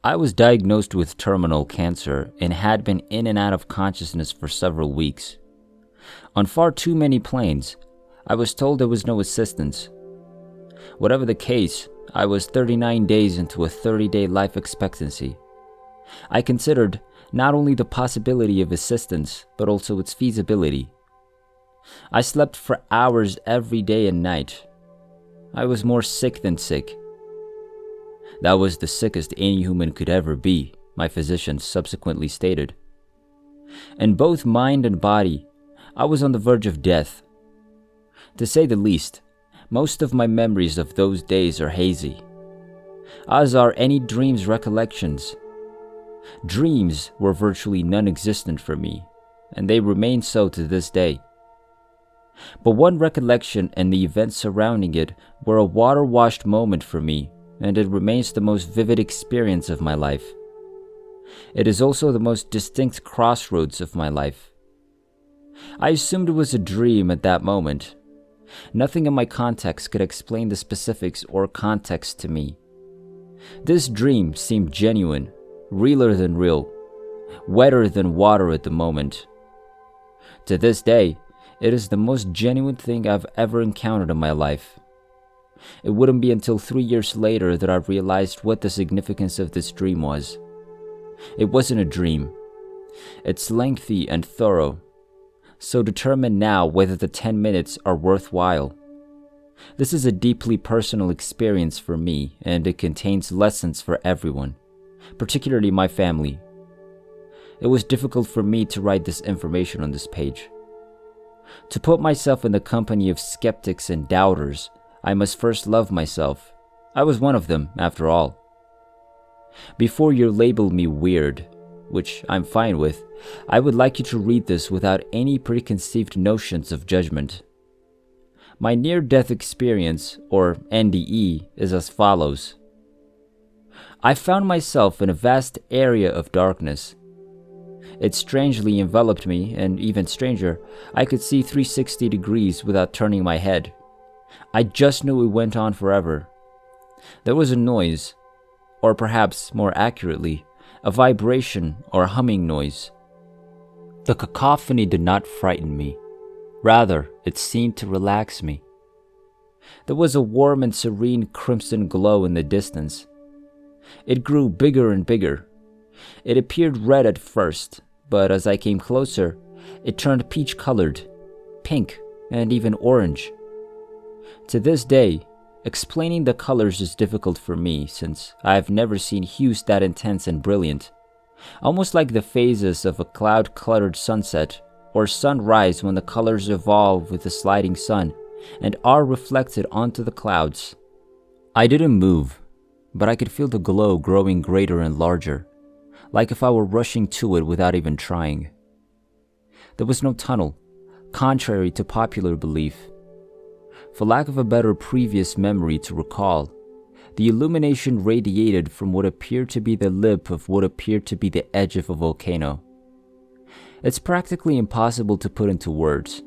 I was diagnosed with terminal cancer and had been in and out of consciousness for several weeks. On far too many planes, I was told there was no assistance. Whatever the case, I was 39 days into a 30-day life expectancy. I considered not only the possibility of assistance, but also its feasibility. I slept for hours every day and night. I was more sick than sick. That was the sickest any human could ever be, my physicians subsequently stated. In both mind and body, I was on the verge of death. To say the least, most of my memories of those days are hazy, as are any dreams recollections. Dreams were virtually non-existent for me, and they remain so to this day. But one recollection and the events surrounding it were a water-washed moment for me, and it remains the most vivid experience of my life. It is also the most distinct crossroads of my life. I assumed it was a dream at that moment. Nothing in my context could explain the specifics or context to me. This dream seemed genuine, realer than real, wetter than water at the moment. To this day, it is the most genuine thing I've ever encountered in my life. It wouldn't be until 3 years later that I realized what the significance of this dream was. It wasn't a dream. It's lengthy and thorough, so determine now whether the 10 minutes are worthwhile. This is a deeply personal experience for me, and it contains lessons for everyone, particularly my family. It was difficult for me to write this information on this page. To put myself in the company of skeptics and doubters, I must first love myself. I was one of them, after all. Before you label me weird, which I'm fine with, I would like you to read this without any preconceived notions of judgment. My near-death experience, or NDE, is as follows. I found myself in a vast area of darkness. It strangely enveloped me, and even stranger, I could see 360 degrees without turning my head. I just knew it went on forever. There was a noise, or perhaps more accurately, a vibration or humming noise. The cacophony did not frighten me. Rather, it seemed to relax me. There was a warm and serene crimson glow in the distance. It grew bigger and bigger. It appeared red at first, but as I came closer, it turned peach-colored, pink, and even orange. To this day, explaining the colors is difficult for me since I have never seen hues that intense and brilliant, almost like the phases of a cloud-cluttered sunset or sunrise when the colors evolve with the sliding sun and are reflected onto the clouds. I didn't move, but I could feel the glow growing greater and larger, like if I were rushing to it without even trying. There was no tunnel, contrary to popular belief. For lack of a better previous memory to recall, the illumination radiated from what appeared to be the lip of what appeared to be the edge of a volcano. It's practically impossible to put into words,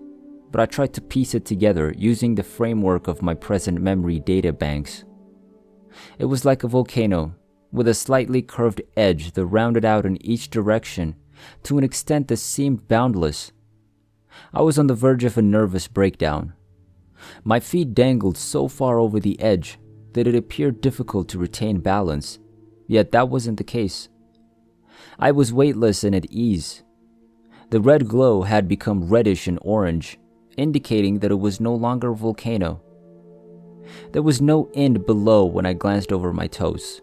but I tried to piece it together using the framework of my present memory data banks. It was like a volcano, with a slightly curved edge that rounded out in each direction to an extent that seemed boundless. I was on the verge of a nervous breakdown. My feet dangled so far over the edge that it appeared difficult to retain balance, yet that wasn't the case. I was weightless and at ease. The red glow had become reddish and orange, indicating that it was no longer a volcano. There was no end below when I glanced over my toes.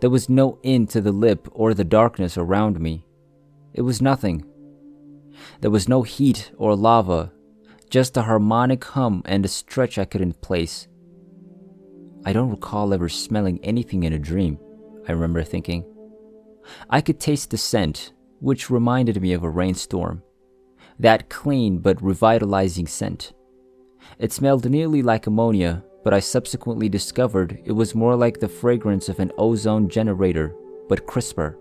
There was no end to the lip or the darkness around me. It was nothing. There was no heat or lava, just a harmonic hum and a stretch I couldn't place. I don't recall ever smelling anything in a dream, I remember thinking. I could taste the scent, which reminded me of a rainstorm. That clean but revitalizing scent. It smelled nearly like ammonia, but I subsequently discovered it was more like the fragrance of an ozone generator, but crisper.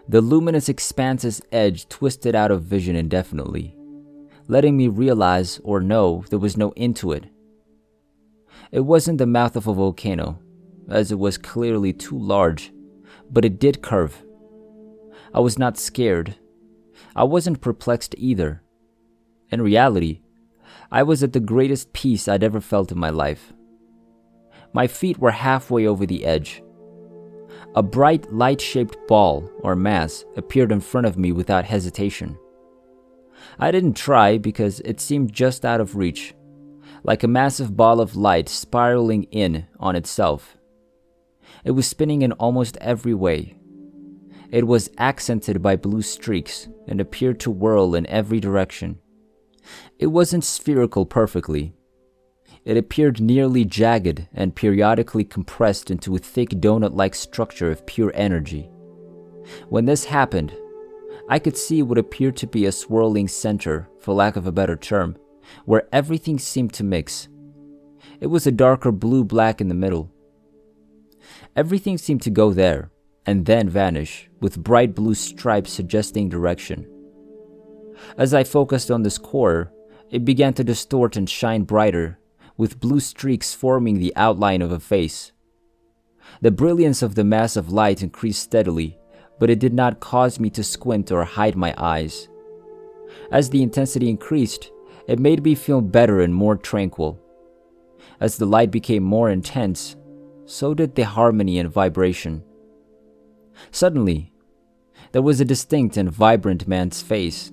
The luminous expanse's edge twisted out of vision indefinitely, letting me realize or know there was no end to it. It wasn't the mouth of a volcano, as it was clearly too large, but it did curve. I was not scared. I wasn't perplexed either. In reality, I was at the greatest peace I'd ever felt in my life. My feet were halfway over the edge. A bright light-shaped ball or mass appeared in front of me without hesitation. I didn't try because it seemed just out of reach, like a massive ball of light spiraling in on itself. It was spinning in almost every way. It was accented by blue streaks and appeared to whirl in every direction. It wasn't spherical perfectly. It appeared nearly jagged and periodically compressed into a thick donut-like structure of pure energy. When this happened, I could see what appeared to be a swirling center, for lack of a better term, where everything seemed to mix. It was a darker blue-black in the middle. Everything seemed to go there, and then vanish, with bright blue stripes suggesting direction. As I focused on this core, it began to distort and shine brighter, with blue streaks forming the outline of a face. The brilliance of the mass of light increased steadily, but it did not cause me to squint or hide my eyes. As the intensity increased, it made me feel better and more tranquil. As the light became more intense, so did the harmony and vibration. Suddenly, there was a distinct and vibrant man's face.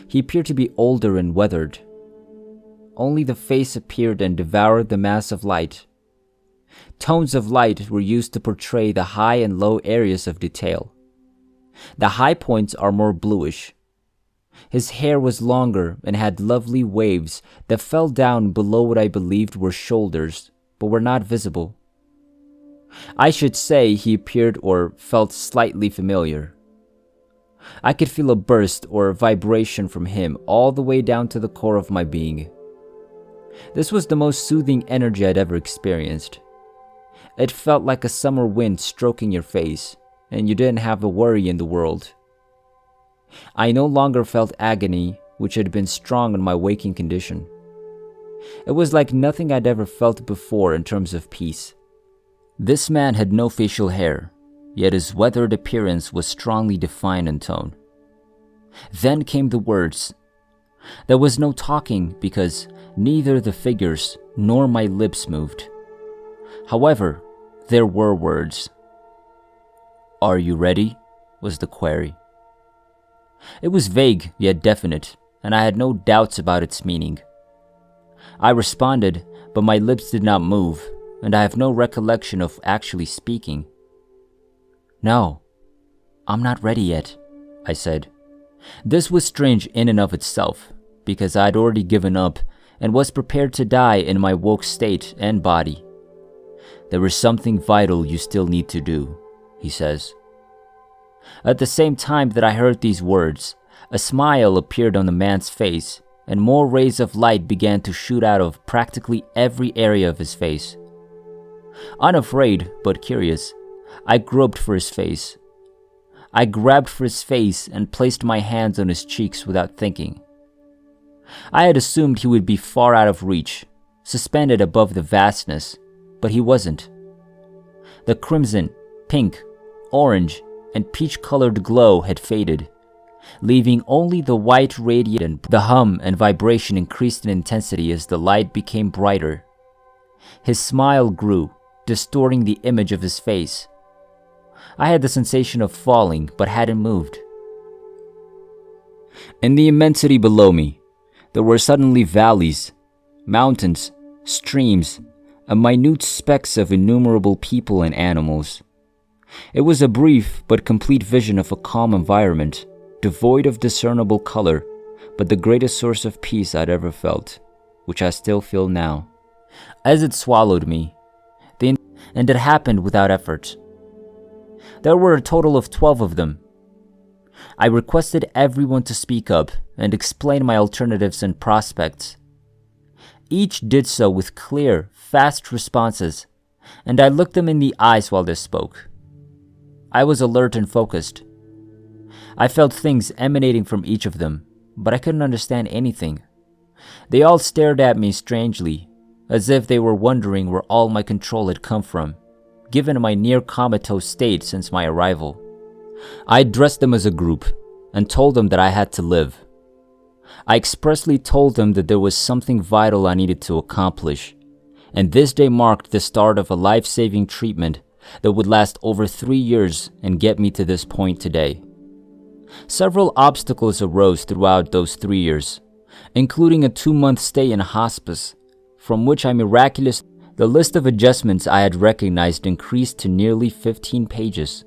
He appeared to be older and weathered. Only the face appeared and devoured the mass of light. Tones of light were used to portray the high and low areas of detail. The high points are more bluish. His hair was longer and had lovely waves that fell down below what I believed were shoulders, but were not visible. I should say he appeared or felt slightly familiar. I could feel a burst or a vibration from him all the way down to the core of my being. This was the most soothing energy I'd ever experienced. It felt like a summer wind stroking your face, and you didn't have a worry in the world. I no longer felt agony, which had been strong in my waking condition. It was like nothing I'd ever felt before in terms of peace. This man had no facial hair, yet his weathered appearance was strongly defined in tone. Then came the words. There was no talking because neither the figures nor my lips moved. However, there were words. "Are you ready?" was the query. It was vague yet definite, and I had no doubts about its meaning. I responded, but my lips did not move, and I have no recollection of actually speaking. "No, I'm not ready yet," I said. This was strange in and of itself, because I'd already given up and was prepared to die in my woke state and body. "There is something vital you still need to do," he says. At the same time that I heard these words, a smile appeared on the man's face, and more rays of light began to shoot out of practically every area of his face. Unafraid, but curious, I groped for his face. I grabbed for his face and placed my hands on his cheeks without thinking. I had assumed he would be far out of reach, suspended above the vastness, but he wasn't. The crimson, pink, orange, and peach-colored glow had faded, leaving only the white radiant. The hum and vibration increased in intensity as the light became brighter. His smile grew, distorting the image of his face. I had the sensation of falling, but hadn't moved. In the immensity below me, there were suddenly valleys, mountains, streams, and minute specks of innumerable people and animals. It was a brief but complete vision of a calm environment, devoid of discernible color, but the greatest source of peace I'd ever felt, which I still feel now. As it swallowed me, and it happened without effort. There were a total of 12 of them. I requested everyone to speak up and explain my alternatives and prospects. Each did so with clear, fast responses, and I looked them in the eyes while they spoke. I was alert and focused. I felt things emanating from each of them, but I couldn't understand anything. They all stared at me strangely, as if they were wondering where all my control had come from. given my near comatose state since my arrival. I addressed them as a group and told them that I had to live. I expressly told them that there was something vital I needed to accomplish, and this day marked the start of a life-saving treatment that would last over 3 years and get me to this point today. Several obstacles arose throughout those 3 years, including a 2-month stay in hospice, from which the list of adjustments I had recognized increased to nearly 15 pages.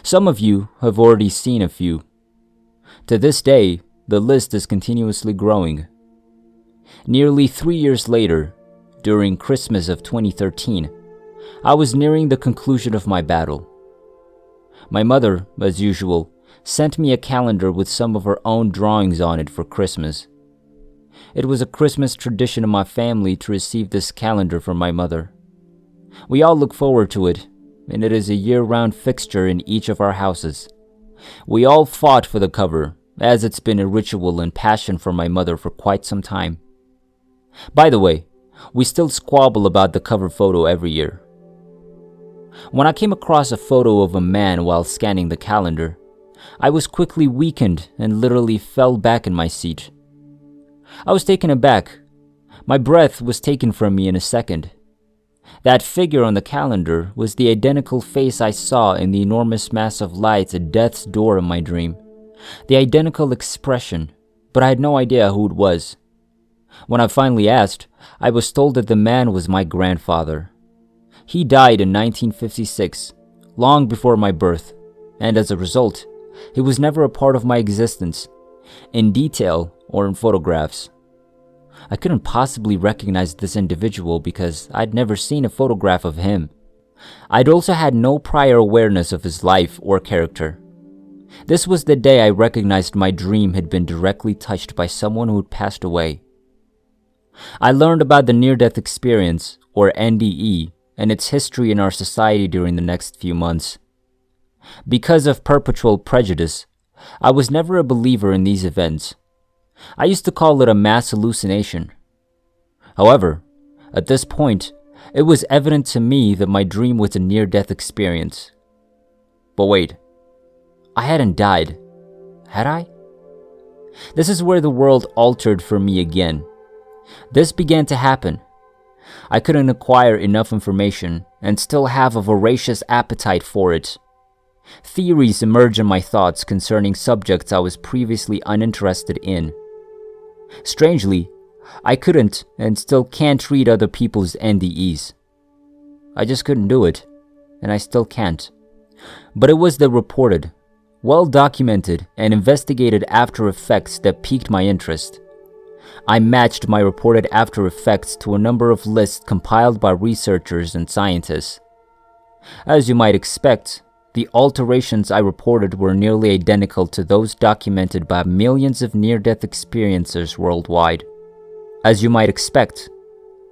Some of you have already seen a few. To this day, the list is continuously growing. Nearly 3 years later, during Christmas of 2013, I was nearing the conclusion of my battle. My mother, as usual, sent me a calendar with some of her own drawings on it for Christmas. It was a Christmas tradition in my family to receive this calendar from my mother. We all look forward to it, and it is a year-round fixture in each of our houses. We all fought for the cover, as it's been a ritual and passion for my mother for quite some time. By the way, we still squabble about the cover photo every year. When I came across a photo of a man while scanning the calendar, I was quickly weakened and literally fell back in my seat. I was taken aback. My breath was taken from me in a second. That figure on the calendar was the identical face I saw in the enormous mass of lights at death's door in my dream. The identical expression, but I had no idea who it was. When I finally asked, I was told that the man was my grandfather. He died in 1956, long before my birth, and as a result, he was never a part of my existence, in detail or in photographs. I couldn't possibly recognize this individual because I'd never seen a photograph of him. I'd also had no prior awareness of his life or character. This was the day I recognized my dream had been directly touched by someone who had passed away. I learned about the near-death experience, or NDE, and its history in our society during the next few months. Because of perpetual prejudice, I was never a believer in these events. I used to call it a mass hallucination. However, at this point, it was evident to me that my dream was a near-death experience. But wait, I hadn't died, had I? This is where the world altered for me again. This began to happen. I couldn't acquire enough information and still have a voracious appetite for it. Theories emerged in my thoughts concerning subjects I was previously uninterested in. Strangely, I couldn't and still can't read other people's NDEs. I just couldn't do it, and I still can't. But it was the reported, well-documented, and investigated after effects that piqued my interest. I matched my reported after effects to a number of lists compiled by researchers and scientists. As you might expect, the alterations I reported were nearly identical to those documented by millions of near-death experiencers worldwide. As you might expect,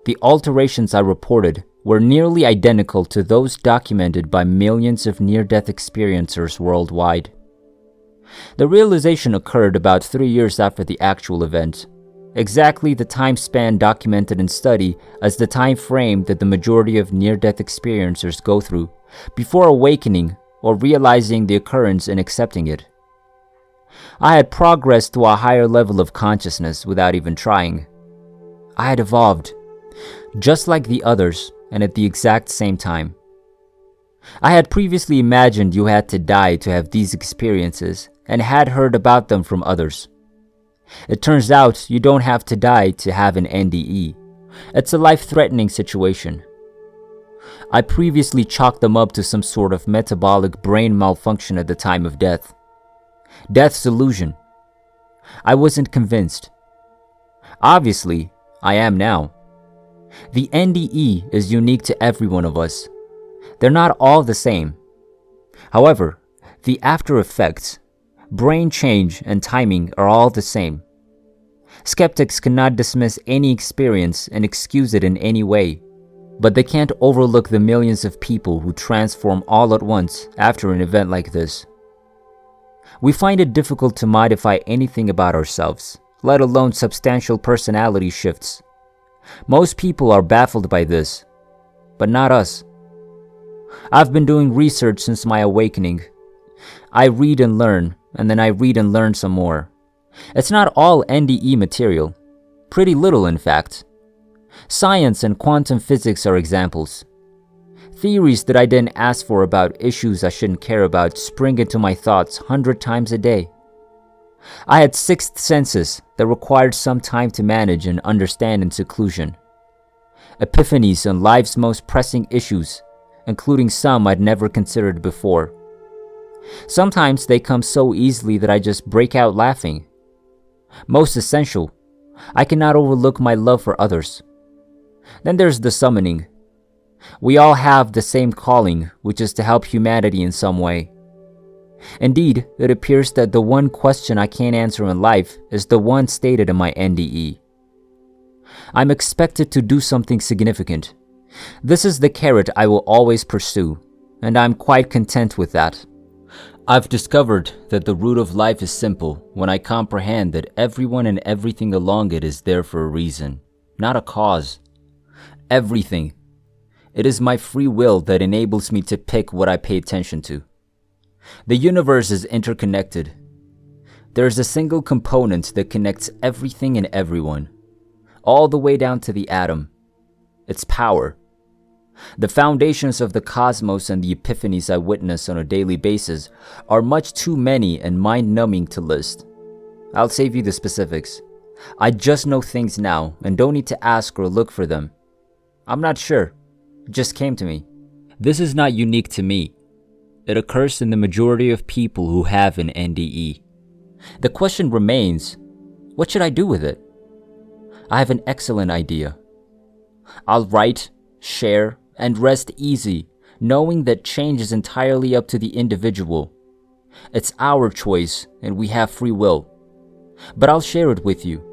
the alterations I reported were nearly identical to those documented by millions of near-death experiencers worldwide. The realization occurred about 3 years after the actual event, exactly the time span documented in study as the time frame that the majority of near-death experiencers go through before awakening or realizing the occurrence and accepting it. I had progressed to a higher level of consciousness without even trying. I had evolved, just like the others, and at the exact same time. I had previously imagined you had to die to have these experiences and had heard about them from others. It turns out you don't have to die to have an NDE. It's a life-threatening situation. I previously chalked them up to some sort of metabolic brain malfunction at the time of death. Death's illusion. I wasn't convinced. Obviously, I am now. The NDE is unique to every one of us. They're not all the same. However, the after effects, brain change, and timing are all the same. Skeptics cannot dismiss any experience and excuse it in any way, but they can't overlook the millions of people who transform all at once after an event like this. We find it difficult to modify anything about ourselves, let alone substantial personality shifts. Most people are baffled by this, but not us. I've been doing research since my awakening. I read and learn, and then I read and learn some more. It's not all NDE material. Pretty little, in fact. Science and quantum physics are examples. Theories that I didn't ask for about issues I shouldn't care about spring into my thoughts 100 times a day. I had sixth senses that required some time to manage and understand in seclusion. Epiphanies on life's most pressing issues, including some I'd never considered before. Sometimes they come so easily that I just break out laughing. Most essential, I cannot overlook my love for others. Then there's the summoning. We all have the same calling, which is to help humanity in some way. Indeed, it appears that the one question I can't answer in life is the one stated in my NDE. I'm expected to do something significant. This is the carrot I will always pursue, and I'm quite content with that. I've discovered that the root of life is simple when I comprehend that everyone and everything along it is there for a reason, not a cause. Everything. It is my free will that enables me to pick what I pay attention to. The universe is interconnected. There is a single component that connects everything and everyone, all the way down to the atom. It's power. The foundations of the cosmos and the epiphanies I witness on a daily basis are much too many and mind-numbing to list. I'll save you the specifics. I just know things now and don't need to ask or look for them. I'm not sure. It just came to me. This is not unique to me. It occurs in the majority of people who have an NDE. The question remains, what should I do with it? I have an excellent idea. I'll write, share, and rest easy, knowing that change is entirely up to the individual. It's our choice, and we have free will. But I'll share it with you.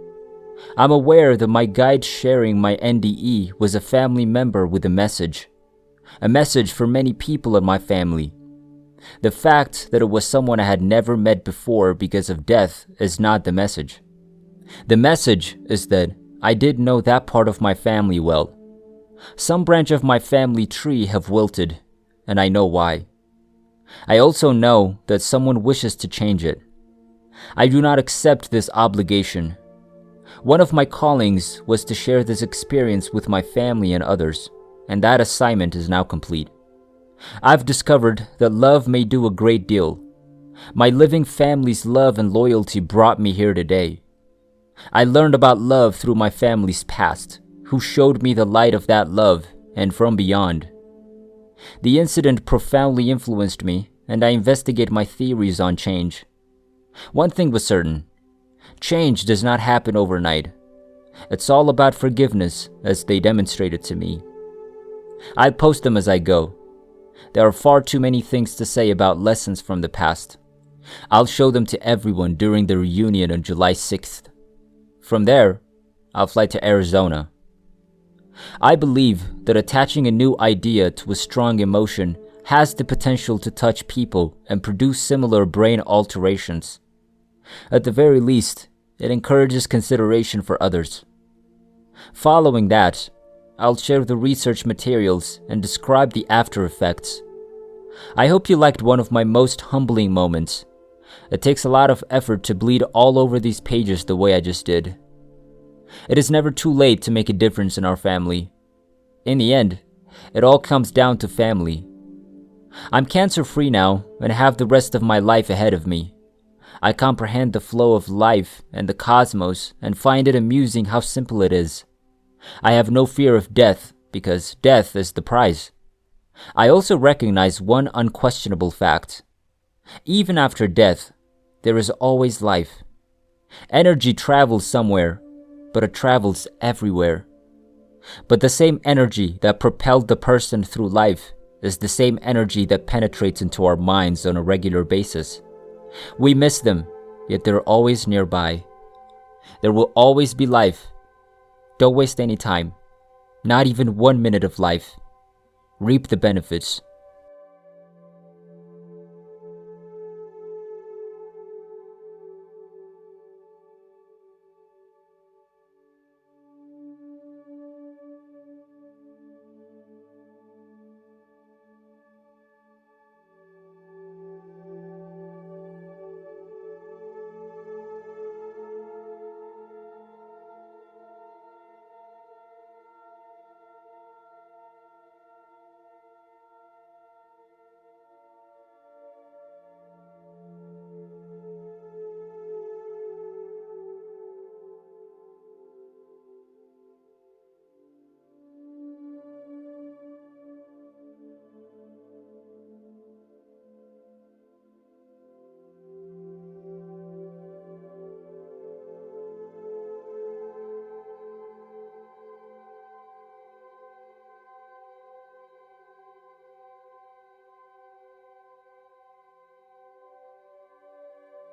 I'm aware that my guide sharing my NDE was a family member with a message for many people in my family. The fact that it was someone I had never met before because of death is not the message. The message is that I did know that part of my family well. Some branch of my family tree have wilted, and I know why. I also know that someone wishes to change it. I do not accept this obligation. One of my callings was to share this experience with my family and others, and that assignment is now complete. I've discovered that love may do a great deal. My living family's love and loyalty brought me here today. I learned about love through my family's past, who showed me the light of that love and from beyond. The incident profoundly influenced me, and I investigate my theories on change. One thing was certain. Change does not happen overnight. It's all about forgiveness, as they demonstrated to me. I'll post them as I go. There are far too many things to say about lessons from the past. I'll show them to everyone during the reunion on July 6th. From there, I'll fly to Arizona. I believe that attaching a new idea to a strong emotion has the potential to touch people and produce similar brain alterations. At the very least, it encourages consideration for others. Following that, I'll share the research materials and describe the after effects. I hope you liked one of my most humbling moments. It takes a lot of effort to bleed all over these pages the way I just did. It is never too late to make a difference in our family. In the end, it all comes down to family. I'm cancer-free now and have the rest of my life ahead of me. I comprehend the flow of life and the cosmos and find it amusing how simple it is. I have no fear of death because death is the prize. I also recognize one unquestionable fact. Even after death, there is always life. Energy travels somewhere, but it travels everywhere. But the same energy that propelled the person through life is the same energy that penetrates into our minds on a regular basis. We miss them, yet they're always nearby. There will always be life. Don't waste any time, not even 1 minute of life. Reap the benefits.